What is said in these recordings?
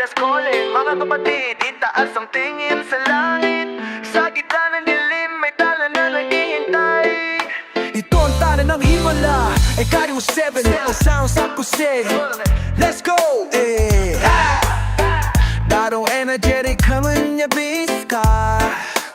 Last calling, mga kapatid, itaas ang tingin sa langit. Sa gitna ng dilim, may tala na naghihintay. Ito ang tala ng himala, Ekario 7, little sounds San Jose. Let's go! Eh, ha! Darong energetic kaman niya biska.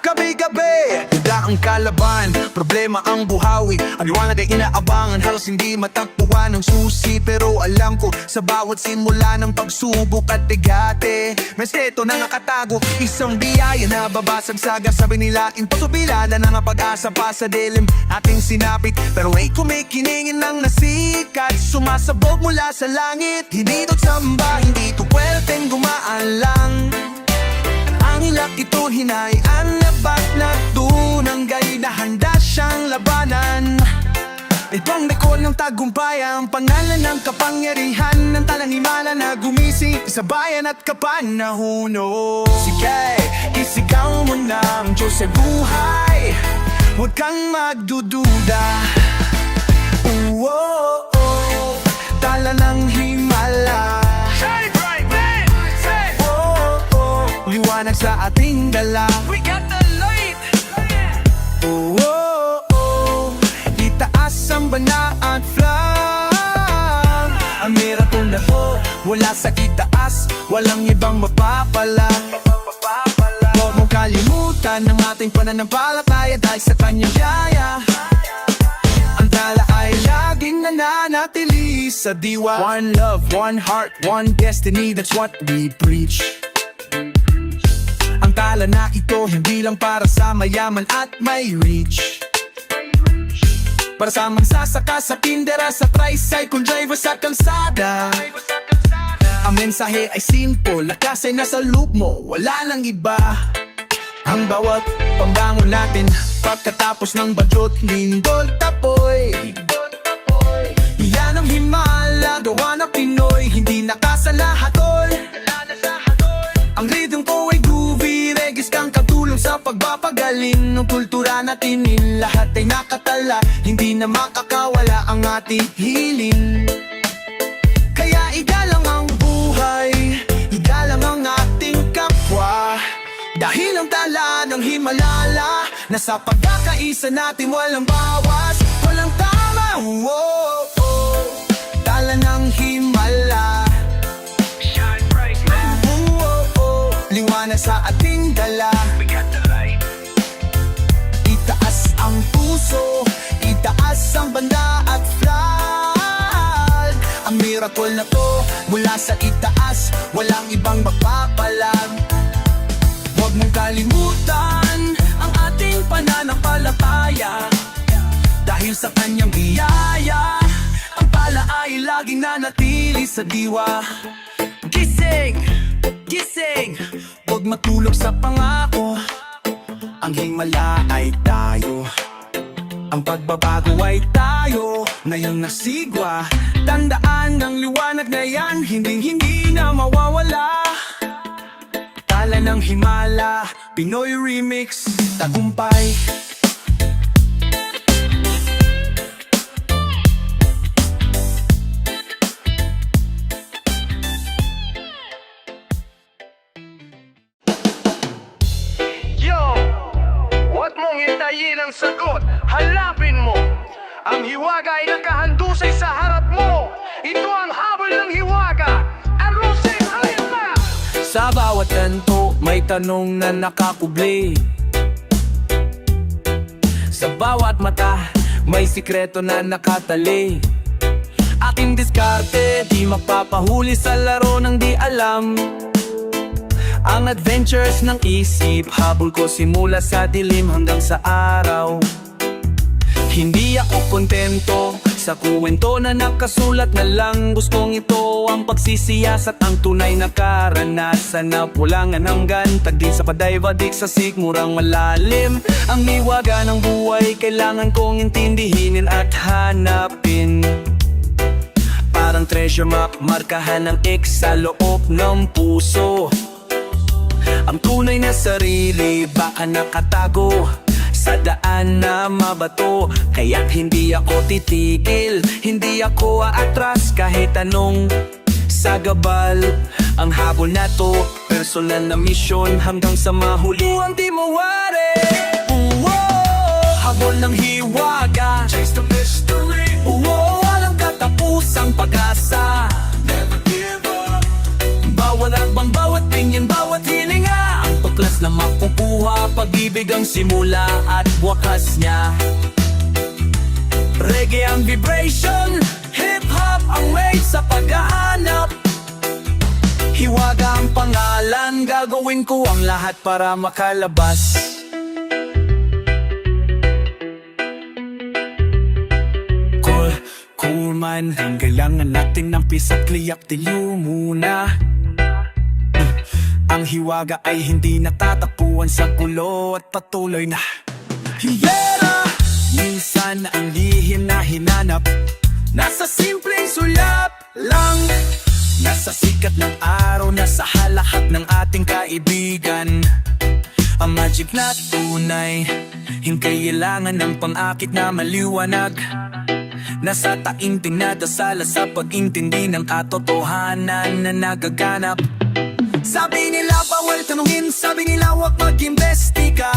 Gabi-gabi, tanda ang kalaban, problema ang buhawi. Ang liwanag ay inaabangan, halos hindi matakbuhan ng susi. Pero alam ko, sa bawat simula ng pagsubok at tigate, may seto na nakatago, isang biyaya na babasag saga. Sabi nila, imposibilada na nga pag-asa pa sa dilim ating sinapit. Pero may kumikiningin ng nasikat, sumasabog mula sa langit. Hindi ito tsamba, hindi ito pwedeng gumaan lang. Ang ilak ito hinayaan na baklat tunang gay na handa siyang labanan. Itong dekor ng tagumpay, ang pangalan ng kapangyarihan ng talanimala na gumising sa bayan at kapanahuno. Sige, isigaw mo na ang Diyos ay buhay, huwag kang magdududa. Tala ng himala, liwanag sa ating dala. We got the light! Itaas ang bana at flag. Ang miracle na to, wala sa itaas, walang ibang mapapala. Huwag mong kalimutan ang ating pananampalataya dahil sa kanyang biyaya. Ang tala ay laging nananatili sa diwa. One love, one heart, one destiny, that's what we preach. Ang tala na ito, hindi lang para sa mayaman at may reach. Para sa magsasaka, sa tindera, sa tricycle driver, sa kalsada. Ang mensahe ay simple, lakas ay nasa loob mo, wala nang iba. Ang bawat pambangon natin, pagkatapos ng bagyot, lindol, tapoy. Yan ang himala, gawa ng Pinoy, hindi nakasalahatol. Ang rhythm ko ay groovy, regis kang katulong sa pagpapagaling ng kultura natin. Lahat ay nakatala, hindi na makakawala ang ating hiling. Kaya igalang ang buhay, igalang ang ating kapwa. Dahil ang tala ng himalala, nasa pagkakaisa natin walang bawas, walang tama. Tala ng himala, liwanag sa ating dala. We got the light! Itaas ang puso, itaas ang banda at flag. Ang miracle na to, mula sa itaas, walang ibang magpapalag. Huwag mong kalimutan ang ating pananampalataya. Dahil sa kanyang biyaya, ang tala ay laging nanatili sa diwa. Gising! Gising! Huwag matulog sa pangako, ang himala ay tayo. Ang pagbabago ay tayo, ngayong nasigwa. Tandaan ng liwanag na yan, hindi na mawawala. Tala ng himala, Pinoy Remix, tagumpay. Huwag mong hintayin ang sagot, hanapin mo. Ang hiwaga ay nakahandusay sa harap mo. Ito ang habol ng hiwaga, alusin halin na. Sa bawat kanto, may tanong na nakakubli. Sa bawat mata, may sikreto na nakatali. Aking diskarte, di mapapahuli sa laro ng di alam. Ang adventures ng isip, habol ko simula sa dilim hanggang sa araw. Hindi ako kontento sa kuwento na nakasulat na lang. Gustong ito ang pagsisiyasat, ang tunay na karanasan na pulangan hanggan tagdi sa padayvadik sa sikmurang malalim. Ang hiwaga ng buhay, kailangan kong intindihinin at hanapin. Parang treasure map, markahan ng X sa loob ng puso. Ang tunay na sarili, baka nakatago sa daan na mabato. Kaya't hindi ako titigil, hindi ako aatras kahit anong sagabal. Ang habol na to, personal na misyon hanggang sa mahuli ang di mawari. Habol ng hiwaga, chase the mystery. Walang katapusang pag-asa, never give up. Bawat akbang, bawat tingin, bawat hilinga, ang tuklas na makukuha, pag-ibig ang simula at wakas niya. Reggae ang vibration, hip-hop ang way sa paghahanap. Hiwaga ang pangalan, gagawin ko ang lahat para makalabas. Cool man, ang kailangan natin ng peace at liyak dilo muna. Ang hiwaga ay hindi natatapuan sa gulo at patuloy na hiyera. Minsan ang lihim na hinanap nasa simpleng sulap lang, nasa sikat ng araw, nasa halahat ng ating kaibigan. Ang magic na tunay, hindi kailangan ng pang-akit na maliwanag. Nasa taing tinadasala sa pag-intindi ng katotohanan na nagaganap. Sabi nila bawal tanungin, sabi nila wag mag-imbestiga,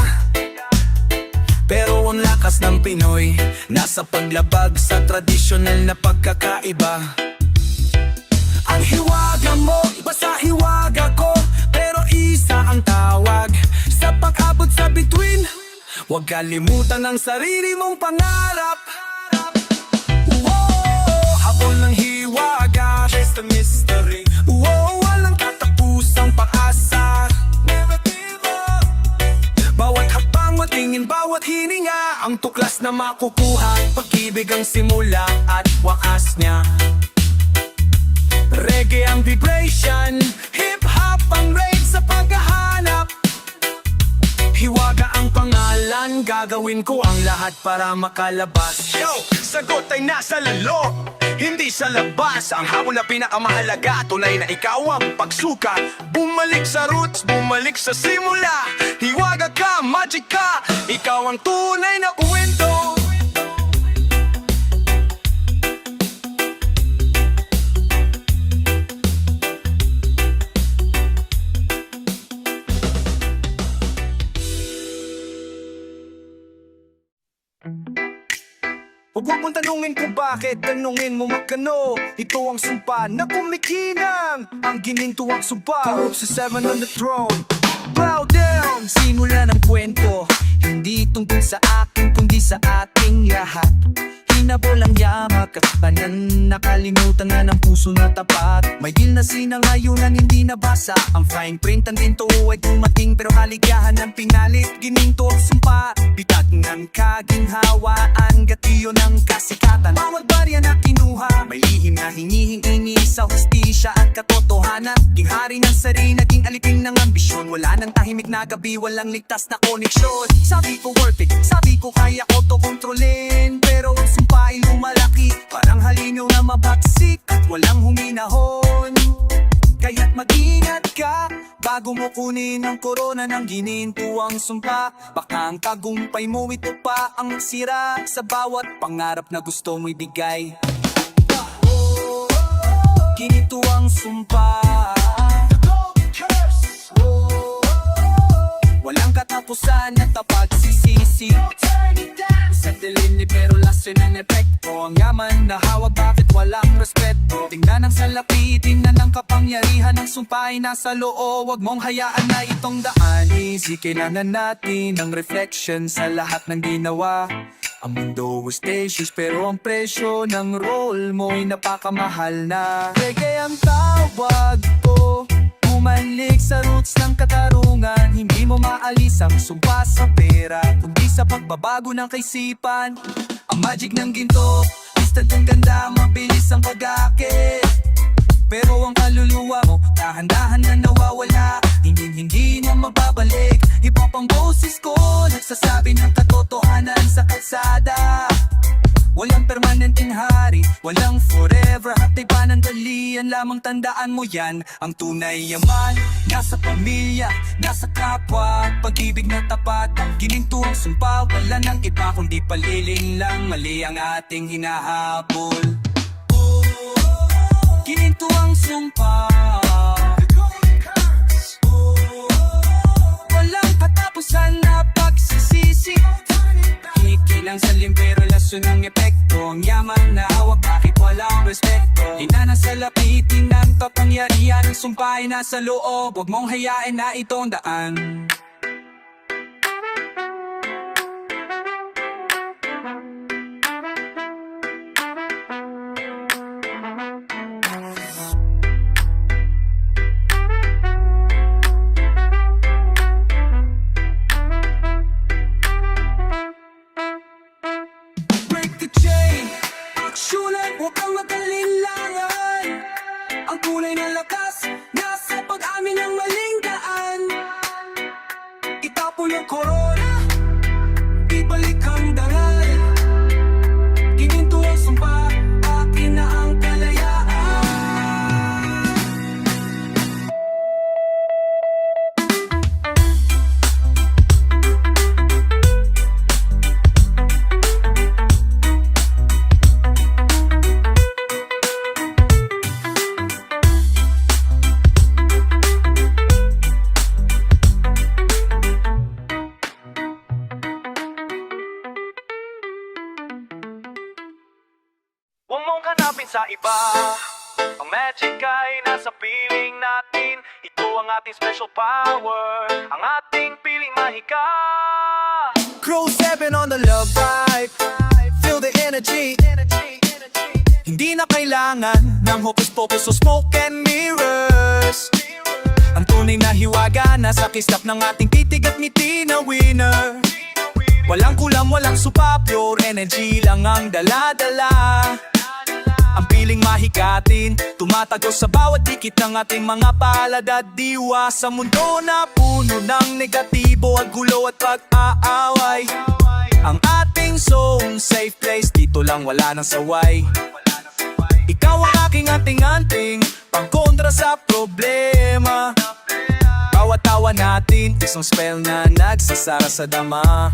pero ang lakas ng Pinoy nasa paglabag sa tradisyonal na pagkakaiba. Ang hiwaga mo, iba sa hiwaga ko, pero isa ang tawag sa pag-abot sa bituin. Huwag kalimutan ang sarili mong pangarap. Habol ng hiwaga, chase the mystery. Walang katapusang pag-asa, never give up. Bawat hakbang, bawat tingin, bawat hininga, ang tuklas na makukuha, pag-ibig ang simula at wakas niya. Reggae ang vibration, hip-hop ang rate sa paghahanap. Hiwaga ang pangalan, gagawin ko ang lahat para makalabas. Yo, sagot ay nasa lalo, hindi sa labas. Ang habol na pinakamahalaga, tunay na ikaw ang pagsuka. Bumalik sa roots, bumalik sa simula. Hiwaga ka, magic ka, ikaw ang tunay na kwento. Huwag mong tanungin kung bakit, tanungin mo magkano. Ito ang sumpa na kumikinang, ang gininto ang sumpa. Tulog sa 7 on the throne, bow down. Simula ng kwento, hindi tungkol sa akin kundi sa ating lahat. Hinabol ang yamak at tanan, nakalimutan na ng puso na tapat. May deal na sinangayunan, hindi nabasa. Ang fine print ang dinto ay dumating, pero kaligayahan ang pinalit. Gininto ang sumpa, bitag ng kaginhawaan, gatiyo ng kasikatan. Bawat barya na kinuha, may lihim na hinihingi sa hustisya at katotohanan. King hari ng sari, naging alipin ng ambisyon. Wala nang tahimik na gabi, walang ligtas na koneksyon. Sabi ko worth it, sabi ko kaya ko to kontrolin, pero ang sumpa ay lumalaki, parang halinaw na mabagsik at walang huminahon. Kaya't mag-ingat ka bago mo kunin ang korona ng ginintuang sumpa. Baka ang tagumpay mo, ito pa ang sira sa bawat pangarap na gusto mo ibigay. Ginintuang sumpa, walang katapusan at pagsisisi. Sa dilim pero lasin ang epekto, ang yaman na hawak, bakit walang respeto? Tingnan ang salapi, tingnan ang kapangyarihan ng sumpa ay nasa loob. Huwag mong hayaan na itong daan. Easy, kailangan natin ng reflection sa lahat ng ginawa. Ang mundo was stations, pero ang presyo ng role mo ay napakamahal na. Reggae ang tawag ko, bumalik sa roots ng katarungan. Hindi mo maalis ang sumpa sa pera, kundi sa pagbabago ng kaisipan. Ang magic ng ginto, instant ang ganda, mabilis ang pag-akit. Pero ang kaluluwa mo, dahan-dahan na nawawala, hindi na mababalik. Hip-hop ang boses ko, nagsasabi ng katotohanan sa kalsada. Walang permanenteng hari, walang forever, hatay panandalian lamang, tandaan mo yan. Ang tunay yaman, nasa pamilya, nasa kapwa, pag-ibig na tapat. Gininto ang sumpa, wala nang iba kundi paliling lang, mali ang ating hinahabol. Gininto ang sumpa, gamitin ng kapangyarihan ng sumpay na sa loob. Huwag mong hayain na itong daan. Break the chain, aksyonan, huwag kang mag-alinlangan. Ang tunay na lakas, nasa pag-amin ng maling daan. Itapon ang korona, ibalik ang daral. Gininto ang sumpa, akin na ang kalayaan. Huwag mong hanapin sa iba. Ang magic ay nasa piling natin. Ito ang ating special power, ang ating piling mahika. Crew 7 on the love vibe, feel the energy. Hindi na kailangan ng hocus pocus o smoke and mirrors. Ang tunay na hiwaga nasa kislap ng ating titig at ngiti na winner. Walang kulang, walang supa, pure energy lang ang dala-dala. Ang piling mahikatin, tumatago sa bawat dikit ng ating mga palad at diwa. Sa mundo na puno ng negatibo at gulo at pag-aaway, ang ating zone, safe place, dito lang wala nang saway. Ikaw ang aking anting-anting, pangkontra sa problema. Bawat tawa natin, isang spell na nagsasara sa dama.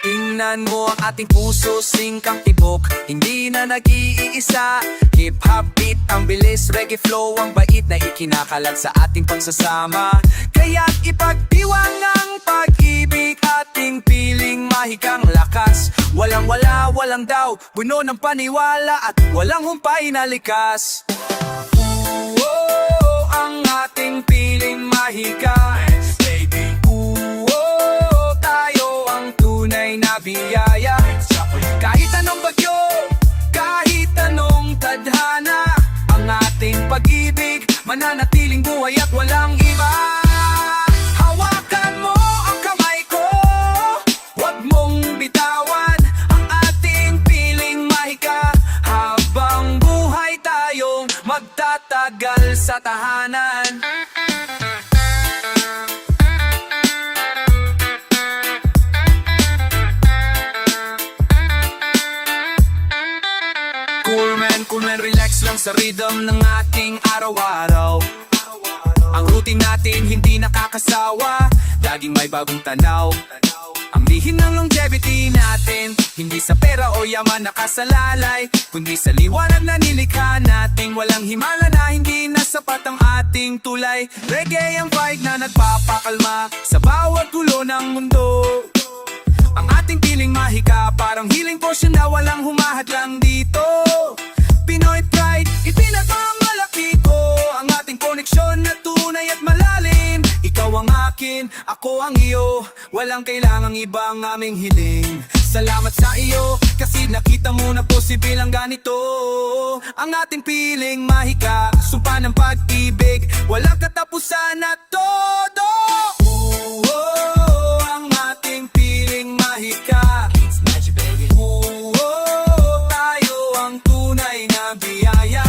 Tingnan mo ang ating puso, singkang tibok, hindi na nag-iisa. Hip-hop beat, ang bilis, reggae flow, ang bait na ikinakalat sa ating pagsasama. Kaya't ipagdiwang ang pag-ibig, ating piling mahikang lakas. Walang wala, walang daw, buno ng paniwala at walang humpay na likas. Ang ating piling mahika. Biyaya. Kahit anong bagyo, kahit anong tadhana, ang ating pag-ibig mananatiling buhay at walang iba. Hawakan mo ang kamay ko, huwag mong bitawan ang ating piling mahika. Habang buhay tayong magtatagal sa tahanan. Cool man, relax lang sa rhythm ng ating araw-araw. Ang routine natin hindi nakakasawa, laging may bagong tanaw. Ang lihin ng longevity natin, hindi sa pera o yaman nakasalalay, kundi sa liwanag na nilikha natin. Walang himala na hindi na sapat ang ating tulay. Reggae ang vibe na nagpapakalma sa bawat gulo ng mundo. Ang ating piling mahika, parang healing potion na walang humahadlang dito. Pinoy pride, ipinagmamalaki ko ang ating koneksyon na tunay at malalim. Ikaw ang akin, ako ang iyo, walang kailangang ibang aming hiling. Salamat sa iyo, kasi nakita mo na posible ang ganito. Ang ating piling mahika, sumpa ng pag-ibig, walang katapusan at todo. Ang ating piling mahika, tayo ang tunay na biyaya.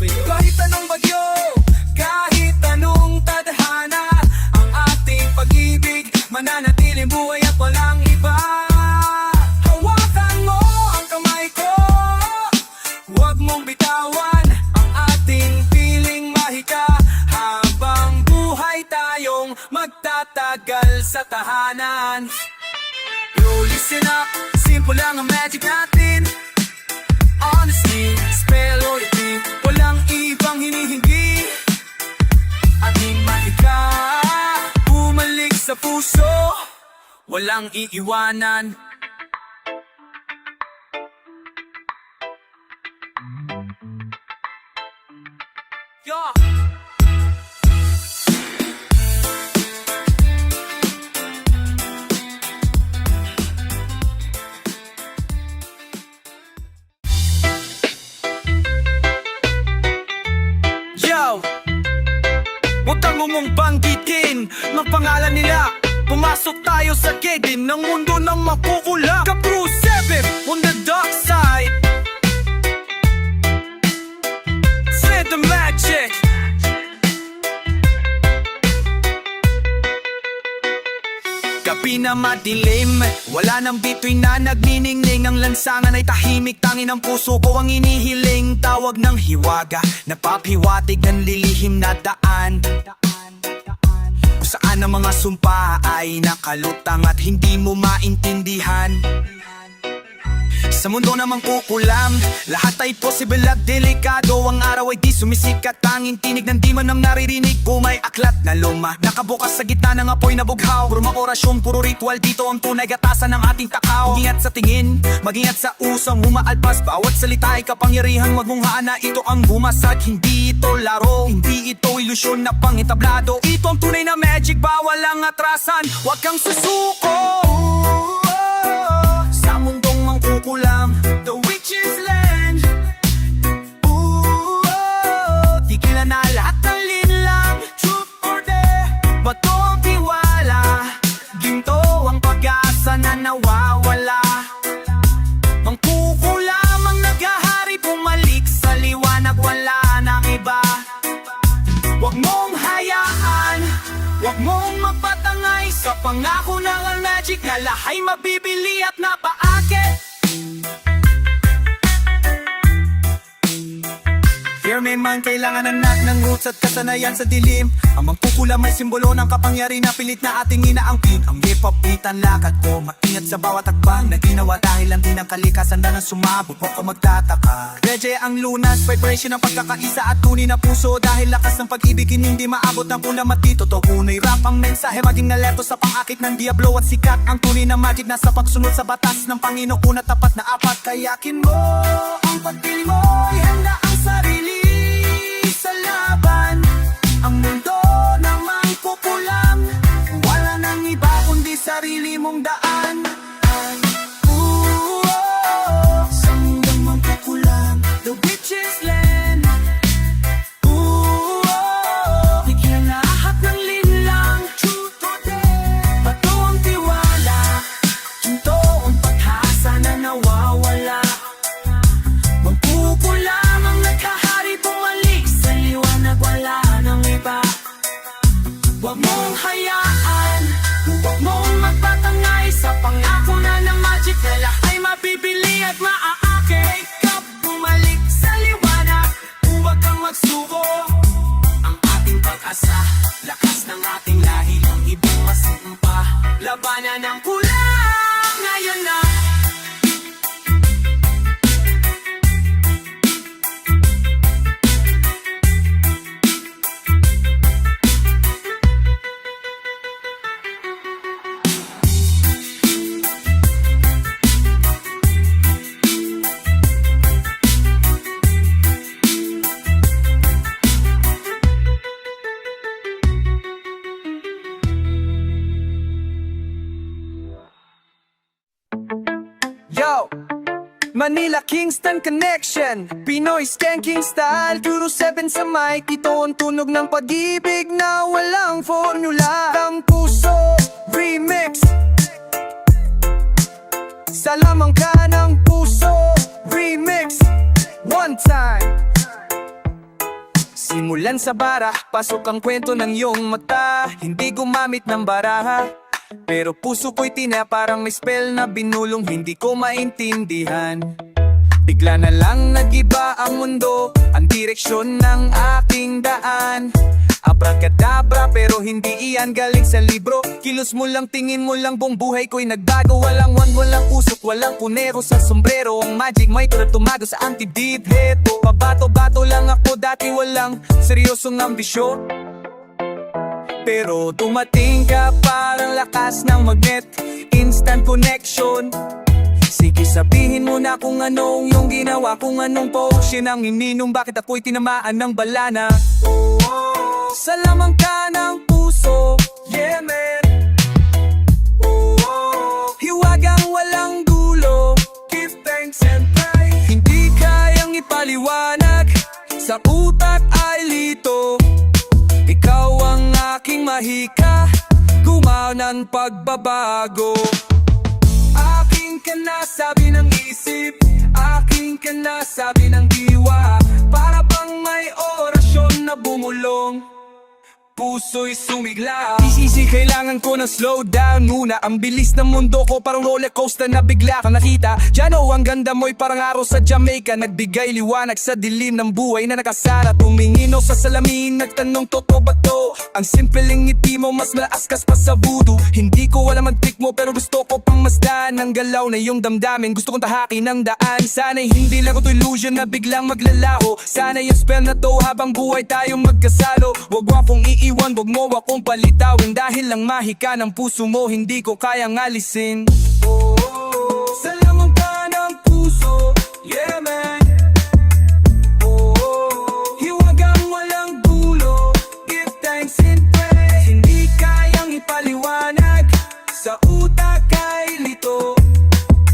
Kahit anong bagyo, kahit anong tadhana, ang ating pag-ibig mananatiling buhay at walang iba. Hawakan mo ang kamay ko, huwag mong bitawan ang ating piling mahika. Habang buhay tayong magtatagal sa tahanan. Yo, listen up, simple lang ang magic natin. Honesty, spell or the walang ibang hinihingi. Ating mahika, bumalik sa puso, walang iiwanan. Yo! Huwag kang umong banggitin ng pangalan nila. Pumasok tayo sa kedin ng mundo ng makukulam. Kapro 7 on the dark side. Say the magic. Gabi na madilim, wala nang bituin na nagniningning. Ang lansangan ay tahimik, tangin ng puso ko ang inihiling. Tawag ng hiwaga, napapiwatig ng lilihim na daan. Kung saan ang mga sumpa ay nakalutang at hindi mo maintindihan. Sa mundo namang kukulam, lahat ay posible at delikado. Ang araw ay di sumisikat, tanging tinig ng di man ang naririnig. Kung may aklat na luma, nakabukas sa gitna ng apoy na bughaw. Puro mga orasyon, puro ritual, dito ang tunay gatasan ng ating takaw. Mag-ingat sa tingin, mag-ingat sa usang humaalpas. Bawat salita ay kapangyarihan, wag mong haan na ito ang bumasag. Hindi ito laro, hindi ito ilusyon na pangitablado. Ito ang tunay na magic, bawal ang atrasan. Wag kang susuko sa mundong mangkukulam, the witch's land. Tigilan na lahat ng linlang, truth or dare. Bato ang tiwala, ginto ang pag-asa na nawawala. Mangkukulam ang naghahari, bumalik sa liwanag, wala nang iba. Huwag mong hayaan, huwag mong magpatangay sa pangako ng ang magic na lahay mabibili at napaakit. Here may man kailangan anak ng roots at kasanayan sa dilim. Ang mangkukulam ay simbolo ng kapangyari na pilit na ating inaangkin. Ang hip-hop beat ang lakad ko, maingat sa bawat akbang na ginawa dahil lang din ang kalikasan na nang sumabot. Huwag ko magtataka, Reggae ang lunas, vibration ng pagkakaisa at tunay na puso. Dahil lakas ng pag-ibig hindi maabot ng kulang matito. Tunay rap ang mensahe, maging nalerto sa pangakit ng diablo at sikat. Ang tunay na magic nasa pagsunod sa batas ng Panginoon at tapat na apat. Kayakin mo ang pagpili mo, ihanda ang sarili sa laban. Ang mundo na mangkukulam, wala nang iba kundi sarili mong daan. Sa mundong mangkukulam, the witch's land. Bigyan lahat ng linlang, truth or dare. Bato ang tiwala, ginto ang pag-asa na nawawala. Mangkukulam ang naghahari, bumalik sa liwanag, wala nang iba. Huwag mong hayaan, huwag mong magpatangay sa pangako na ng magic na lahat ay mabibili at maaakit. Kap bumalik sa liwanag, huwag kang magsuko. Ang ating pag-asa, lakas ng ating lahi, ang ibang masumpa. Labanan ng kulang, ngayon na. Yo! Manila Kingston Connection, Pinoy Skanking Style, Puro 7 sa mic. Ito ang tunog ng pag-ibig na walang formula. Ang puso remix, sa lamang ka ng puso remix. One time. Simulan sa bara, pasok ang kwento ng iyong mata. Hindi gumamit ng baraha, pero puso ko'y parang may spell na binulong, hindi ko maintindihan. Bigla na lang nag-iba ang mundo, ang direksyon ng aking daan. Abracadabra pero hindi iyan galing sa libro. Kilos mo lang, tingin mo lang, buong buhay ko'y nagbago. Walang wand, walang usok, walang punero sa sombrero. Ang magic may tulad tumago sa anti-deep heto. Pabato-bato lang ako dati, walang seryosong ambisyon. Pero dumating ka parang lakas ng magnet, instant connection. Sige sabihin mo na kung anong iyong ginawa, kung anong potion ang ininom, bakit ako'y tinamaan ng balana. Sa lamang ka ng puso, yeah man. Hiwagang walang dulo, give thanks and pray. Hindi kayang ipaliwanag, sa utak ay lito. Ikaw ang aking mahika, gumawa ng pagbabago. Aking ka na sabi ng isip, aking ka na sabi ng diwa. Para bang may orasyon na bumulong, puso'y sumigla. Easy, kailangan ko ng slow down muna. Ang bilis ng mundo ko parang roller coaster na bigla kang nakita. Diyan ang ganda mo'y parang araw sa Jamaica. Nagbigay liwanag sa dilim ng buhay na nakasara. Tumingin o sa salamin, nagtanong totoo ba to? Ang simpleng ngiti mo mas malaaskas pa sa voodoo. Hindi ko alam ang trick mo pero gusto ko pang masdan ang galaw na iyong damdamin. Gusto kong tahakin ng daan. Sana'y hindi lang ito illusion na biglang maglalaho. Sana yung spell na to habang buhay tayong magkasalo. Wag mo akong iiwan, wag mo akong palitawin. Dahil lang mahika ng puso mo, hindi ko kayang alisin. Sa lamang ka ng puso, yeah man. Hiwagang walang dulo, give thanks and pray. Hindi kayang ipaliwanag, sa utak ay lito.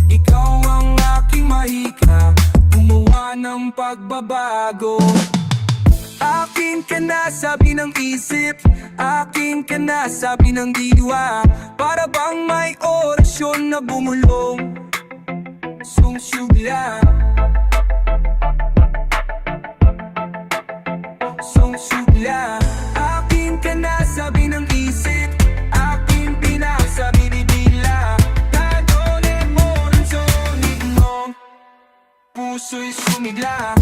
Ikaw ang aking mahika, gumawa ng pagbabago. Akin ka na sabi ng isip, akin ka na sabi ng diwa. Para bang may orasyon na bumulong, sumsugla. Sumsugla. Akin ka na sabi ng isip, akin pinasabi ni Dila. Tadone mo rin sonin mo, puso'y sumigla.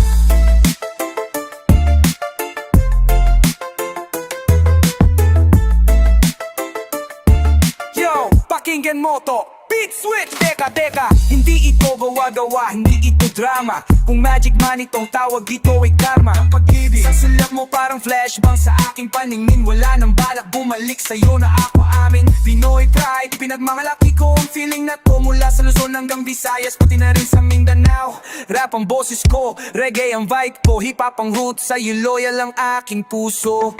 Pakinggan mo to, beat switch, teka, hindi ito gawa-gawa, hindi ito drama. Kung magic man itong tawag, ito ay karma. Ang pag-ibig, sa silap mo parang flashbang sa aking paningin. Wala nang balak bumalik sa'yo na ako amin. Pinoy pride, pinagmamalaki ko ang feeling na to. Mula sa Luzon hanggang Visayas, pati na rin sa Mindanao. Rap ang boses ko, reggae ang vibe ko, hip-hop ang root, sa'yo loyal ang aking puso.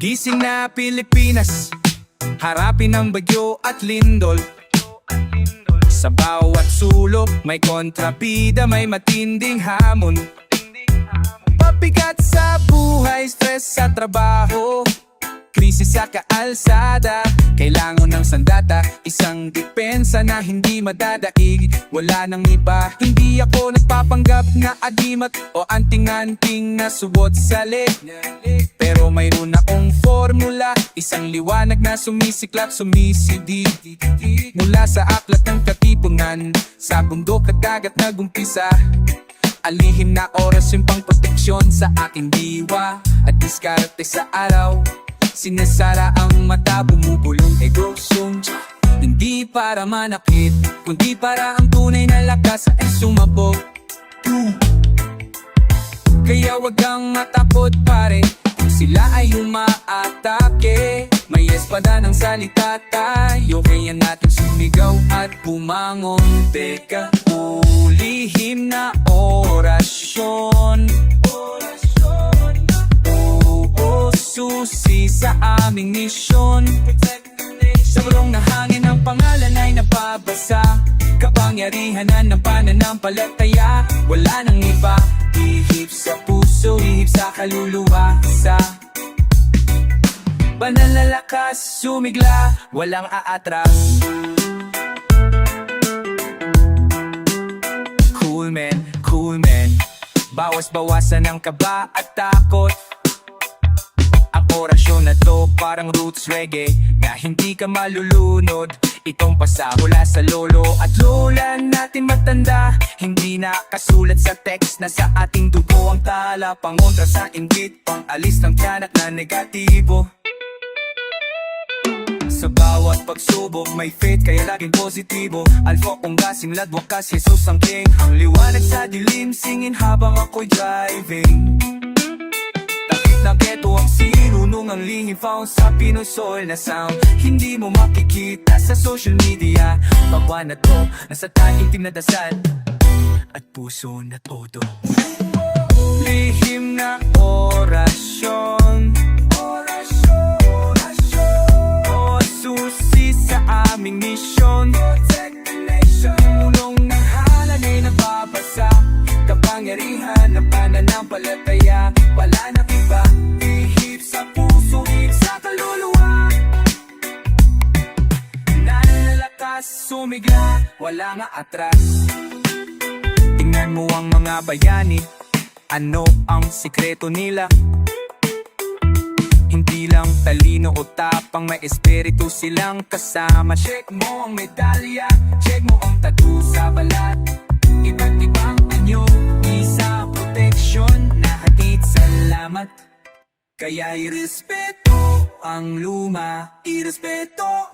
Gising na Pilipinas, harapin ang bagyo at lindol. Sa bawat sulok may kontrabida, may matinding hamon. Pabigat sa buhay, stress sa trabaho, krisis sa kaalsada. Kailangan ng sandata, isang depensa na hindi madadaig. Wala nang iba, hindi ako nagpapanggap na agimat o anting-anting na subot sa leg. Pero mayroon akong formula, isang liwanag na sumisiklap, sumisidid. Mula sa aklat ng katipungan, sa bundok at dagat nagumpisa. Alihim na oras yung pangproteksyon sa aking diwa, at diskarte sa araw. Sinasara ang mata, bumubulong egosong. Hindi para manakit, kundi para ang tunay na lakas ay sumabog. Kaya wag kang matakot pare, kung sila ay umaatake. May espada ng salita tayo, kaya natin sumigaw at bumangon. Teka, ulihim na orasyon, susi sa aming misyon. Sa burong na hangin ang pangalan ay nababasa, kapangyarihan ng pananampalataya. Wala nang iba, ihip sa puso, ihip sa kaluluwa. Sa banal na lakas, sumigla, walang aatras. Cool man, bawas-bawasan ang kaba at takot. Orasyon na to parang roots reggae na hindi ka malulunod. Itong pasa mula sa lolo at lola natin matanda, hindi nakasulat sa text na sa ating dugo ang tala, pangontra sa inggit, pang-alis ng tiyanak na negatibo. Sa bawat pagsubok may faith kaya laging positibo. Alfo kong gasing ladwakas, Jesus ang king. Ang liwanag sa dilim, singin habang ako'y driving. Takip na keto ang sinunong ang lihim found sa Pinoy soul na sound. Hindi mo makikita sa social media. Bawa na to, nasa tayong team na dasal at puso na todo. Lihim na orasyon, o susi sa aming misyon. Mulong ng halanay na babasa, kapangyarihan ng pananampalataya. Wala nang iba, ihip sa puso, ihip sa kaluluwa. Nalalakas, sumigla, wala nga atras. Tingnan mo ang mga bayani, ano ang sikreto nila? Hindi lang talino o tapang, may espiritu silang kasama. Check mo ang medalya, check mo ang tattoo sa balat. Iba't ibang anyo, isa protection na hatid salamat. Kaya irespeto ang luma, irespeto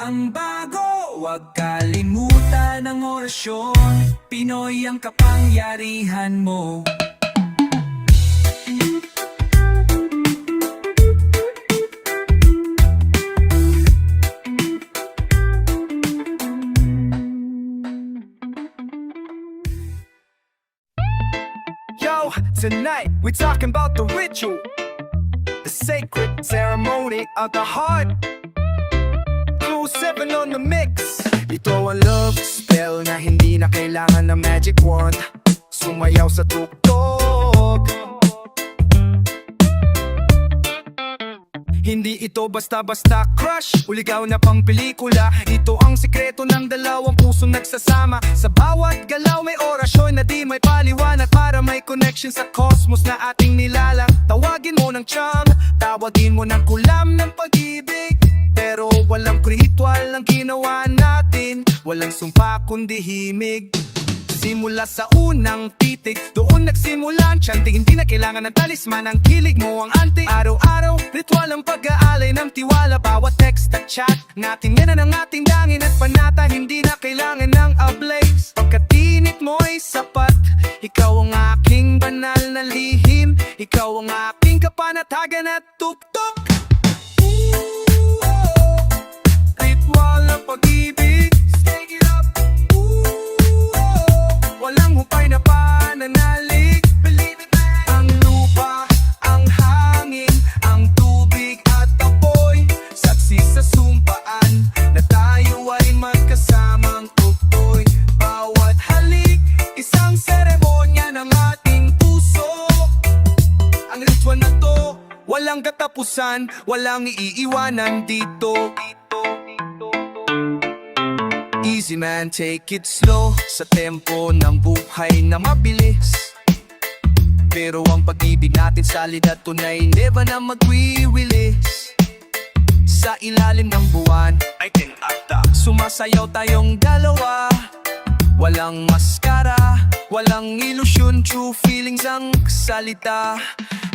ang bago. Huwag kalimutan ang orasyon, Pinoy ang kapangyarihan mo. Yo, tonight we're talking about the ritual, the sacred ceremony of the heart. Clue 7 on the mix. Ito ang love spell na hindi na kailangan ng magic wand. Sumayaw sa tugtog. Hindi ito basta-basta crush, uligaw na pang pelikula. Ito ang sikreto ng dalawang puso nagsasama. Sa bawat galaw may orasyon na di may paliwanag, para may connection sa cosmos na ating nilalang. Tawagin mo ng charm, tawagin mo ng kulam ng pag-ibig. Pero walang ritual ang ginawa natin, walang sumpa kundi himig. Simula sa unang titig, doon nagsimula ang chanting. Hindi na kailangan ng talisman, ang kilig mo ang anti. Araw-araw, ritual ang pag-aalay ng tiwala. Bawat text at chat natin, yan ang ating dangin at panata. Hindi na kailangan ng ablaze, pagkatinit mo'y sapat. Ikaw ang aking banal na lihim, ikaw ang aking kapanatagan at tuktok. Ritual ng pag-ibig, stake it up. Walang hupay na pananalig, believe it man. Ang lupa, ang hangin, ang tubig at apoy, saksi sa sumpaan na tayo ay magkasamang tukoy. Bawat halik, isang seremonya ng ating puso. Ang ritual na to, walang katapusan, walang iiwanan dito. Easy man, take it slow, sa tempo ng buhay na mabilis. Pero ang pag-ibig natin solid at tunay, never na magwiwilis. Sa ilalim ng buwan ay tinata, sumasayaw tayong dalawa. Walang maskara, walang ilusyon, true feelings ang salita.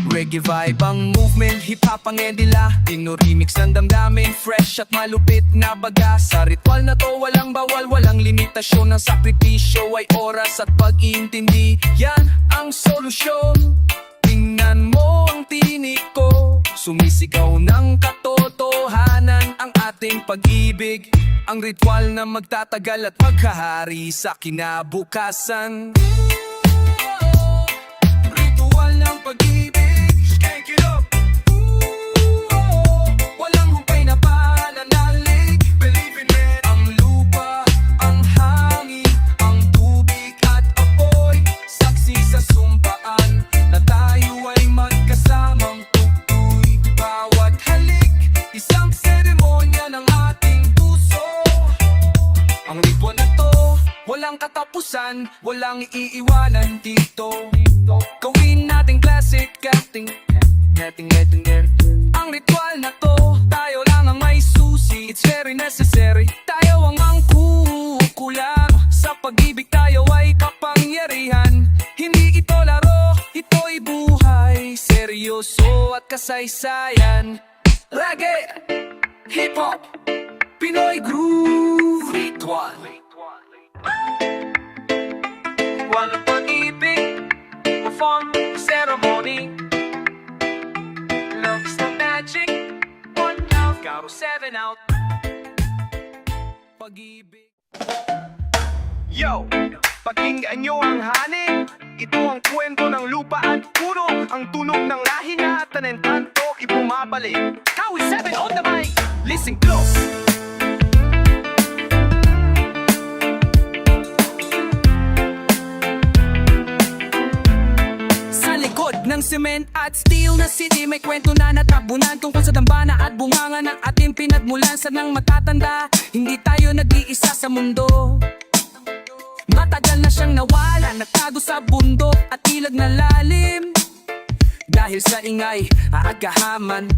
Reggae vibe ang movement, hip-hop ang edila. Dino-remix ng damdamin, fresh at malupit na baga. Sa ritual na to walang bawal, walang limitasyon. Ang sakripisyo ay oras at pag-iintindi, yan ang solusyon. Tingnan mo ang tinik ko, sumisigaw ng katotohanan ang ating pag-ibig. Ang ritual na magtatagal at maghahari sa kinabukasan. Ritual ng pag-ibig, shake it up. Walang humpay na pananalig, believe in it. Ang lupa, ang hangin, ang tubig at apoy, saksi sa sumpaan na tayo ay magkasamang tukoy. Bawat halik, isang seremonya ng ating puso. Ang ritual na to, walang katapusan, walang iiwanan dito. Gawin nating classic, getting. Ang ritual na to, tayo lang ang may susi. It's very necessary, tayo ang kukulang. Sa pag-ibig tayo ay kapangyarihan. kasaysayan. Reggae, hip-hop, Pinoy groove, ritual. Walang pag-ibig, perform ceremony. Love is the magic, one love, Karo 7 out. Pag-ibig. Yo! Pakinggan nyo ang haning. Ito ang kwento ng lupa at puno. Ang tunog ng lahi na at ang encanto ibumabalik. Karo 7 on the mic. Listen close. Sa likod ng cement at steel na city, may kwento na natabunan tungkol sa dambana at bunganga ng ating pinagmulan sa nang matatanda. Hindi tayo nag-iisa sa mundo. Matagal na siyang nawala, nagtago sa bundok at ilag na lalim. Dahil sa ingay, aagahaman,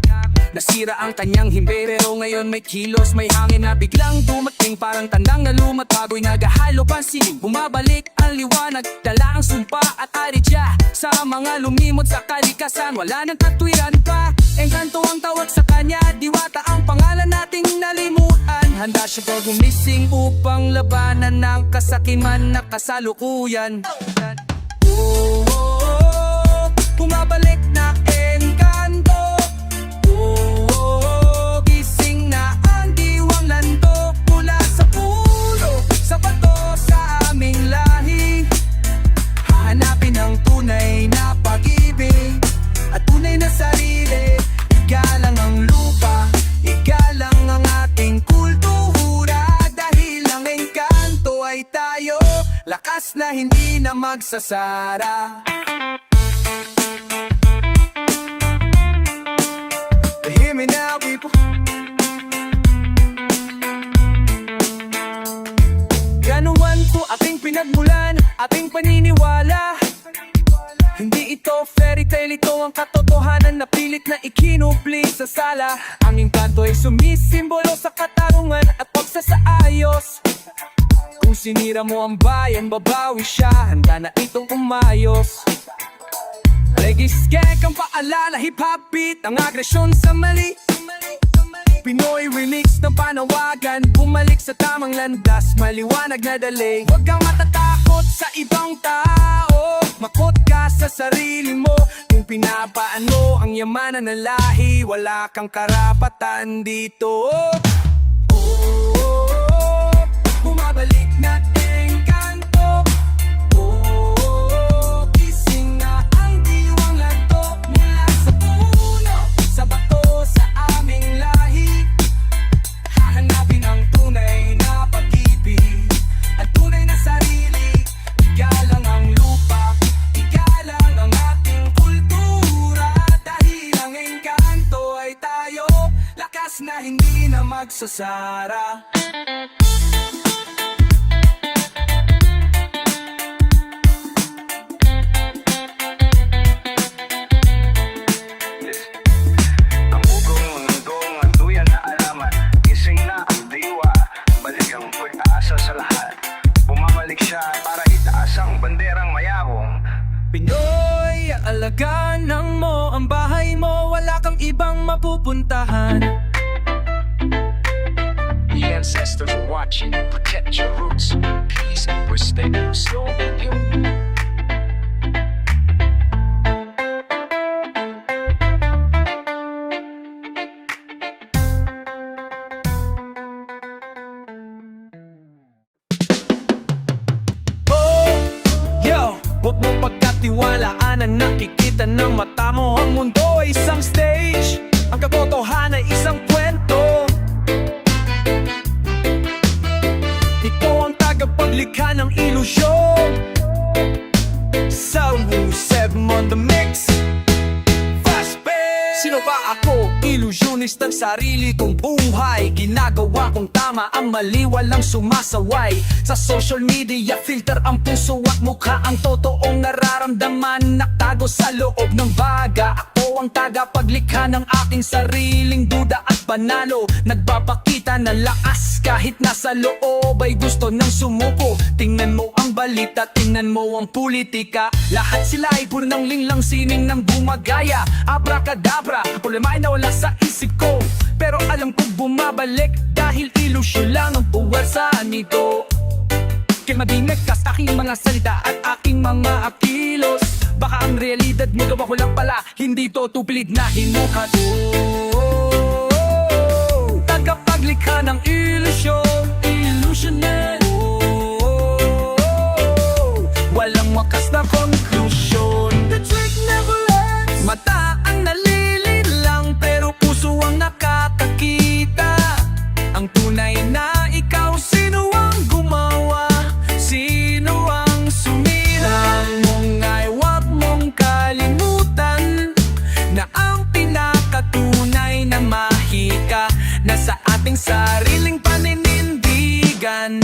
nasira ang kanyang himbe. Pero ngayon may kilos, may hangin na biglang dumating. Parang tandang na lumatagoy, nagahalo pansin. Bumabalik ang liwanag, dala ang sumpa at aritya. Sa mga lumimod sa kalikasan, wala nang katwiran pa. Engkanto ang tawag sa kanya, diwata ang pangalan nating nalimutan. Handa siya gumising upang labanan ng kasakiman na kasalukuyan. Oh, oh, oh, bumabalik na engkanto. Oh, oh, oh, gising na ang diwang lanto. Mula sa puno, sa bato, sa aming lahi. Hahanapin ang tunay na pag-ibig at tunay na sarili. Igalang ang lupa, igalang ang ating kultura. Dahil ang engkanto ay tayo, lakas na hindi na magsasara. Hear me now, people. Ganuan po ating pinagmulan, ating paniniwala. Hindi ito fairy tale, ito ang katotohanan na pilit na ikinupli sa sala. Ang engkanto ay sumisimbolo sa katarungan at pagsasaayos. Kung sinira mo ang bayan, babawi siya, handa na itong umayos. Reggae skank ang paalala, hip-hop beat, ang agresyon sa mali. Pinoy remix ng panawagan, bumalik sa tamang landas, maliwanag na dali. Huwag kang matatakot sa ibang tao, makot ka sa sarili mo. Kung pinapaano ang yamanan ng lahi, wala kang karapatan dito. Oh, oh, oh, bumabalik na engkanto. Oh, oh, oh, gising na ang diwang lanto. Mula sa puno, sa bato, sa aming lahi. Hahanapin ang tunay na pag-ibig at tunay na sarili. Igalang ang lupa, igalang ang ating kultura. Dahil ang engkanto ay tayo, lakas na hindi na magsasara. Ang ugong mundong anduyan na alaman. Gising na ang diwa, balik ang pag-asa sa lahat. Bumabalik siya para itaas ang banderang mayabong. Pinoy, alagaan mo ang bahay mo, wala kang ibang mapupuntahan. The ancestors are watching, protect your roots. Peace and respect, so you. Oh, yo, huwag mong pagkatiwalaan ang nakikita ng mata mo. Ang mundo ay isang stage, ang katotohanan ay isang kwento. Ito ang tagapaglikha ng ilusyon. Salmo 7 on the mix. Fast pace. Sino ba ako? Illusionist ng sarili kong buhay. Ginagawa kong tama, ang mali walang sumasaway. Sa social media, filter ang puso at mukha. Ang totoong nararamdaman naktago sa loob ng baga. Ako ang tagapaglikha ng aking sariling duda at panalo. Nagpapakita ng lakas kahit nasa loob ay gusto ng sumuko. Tingnan mo ang balita, tingnan mo ang politika. Lahat sila ay puro ng linglang sining ng gumagaya. Abracadabra, problema ay nawala sa isip ko, pero alam ko bumabalik dahil ilusyon lang ang puwersa nito. Kaya madinagkas aking mga salita at aking mga akilos. Baka ang realidad mo gawa ko lang pala, hindi to tupilid na hinukat. Tagapaglikha ng ilusyon, illusionist. Walang wakas na conclusion. The trick never ends. Mata ang nalililang pero puso ang nakakakita. Ang tunay na ikaw, sino ang gumawa? Sino ang sumira? Mong ay wag mong kalimutan na ang pinakatunay na mahika nasa ating sariling paninindigan.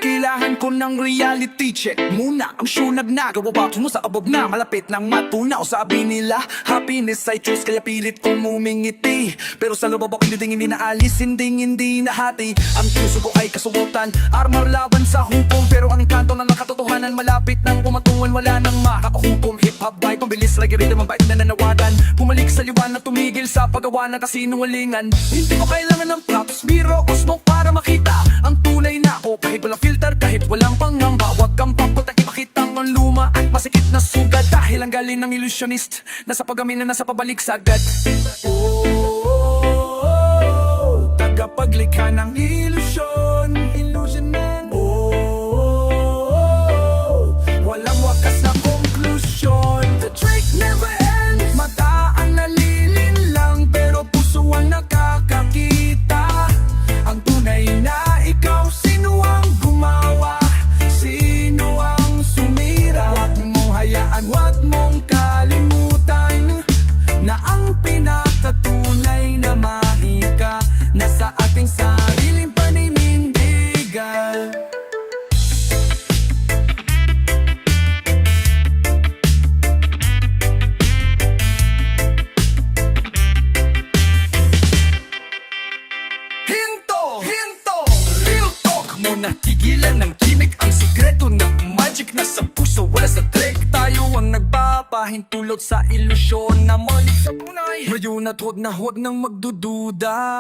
Kailangan ko ng reality check muna. Ang syunag na gawa mo sa abog na malapit ng matunaw. Sabi nila happiness ay choice, kaya pilit kong umingiti. Pero sa loob ako hindi naalis, hindi nahati. Ang puso ko ay kasuotan, armor laban sa hukom. Pero ang kanto ng nakatotohanan malapit nang pumatungan, wala nang makapahukom. Hip-hop vibe, pambilis, lagi rin naman bait na nanawagan. Bumalik sa liwan na tumigil sa paggawa ng kasinungalingan. Hindi ko kailangan ng props, biro o smoke para makita ang tunay na ako. Kahit walang filter, kahit walang pangamba, wag kang papunta, ipakita ang luma at masikip na sugat. Dahil ang galing ng illusionist, nasa pagamin na nasa pabalik sagad. Tagapaglikha ng ilusyon, illusionment. Walang wakas na conclusion. The trick never ends. Mata ang nalilinlang pero puso ang nakakakita. Ang tunay na ikaw, sino ang gumawa? Sino ang sumira? Huwag mong hayaan, huwag mong kalimutan na ang pinakatunay na mahika nasa ating sariling paninindigan. Hinto, real talk muna, tigilan ng gimmick. Ang sikreto ng magic nasa puso, wala sa trick. Tayo ang nagpapahintulot sa ilusyon na mali sa tunay. Ngayon at huwag na huwag nang magdududa.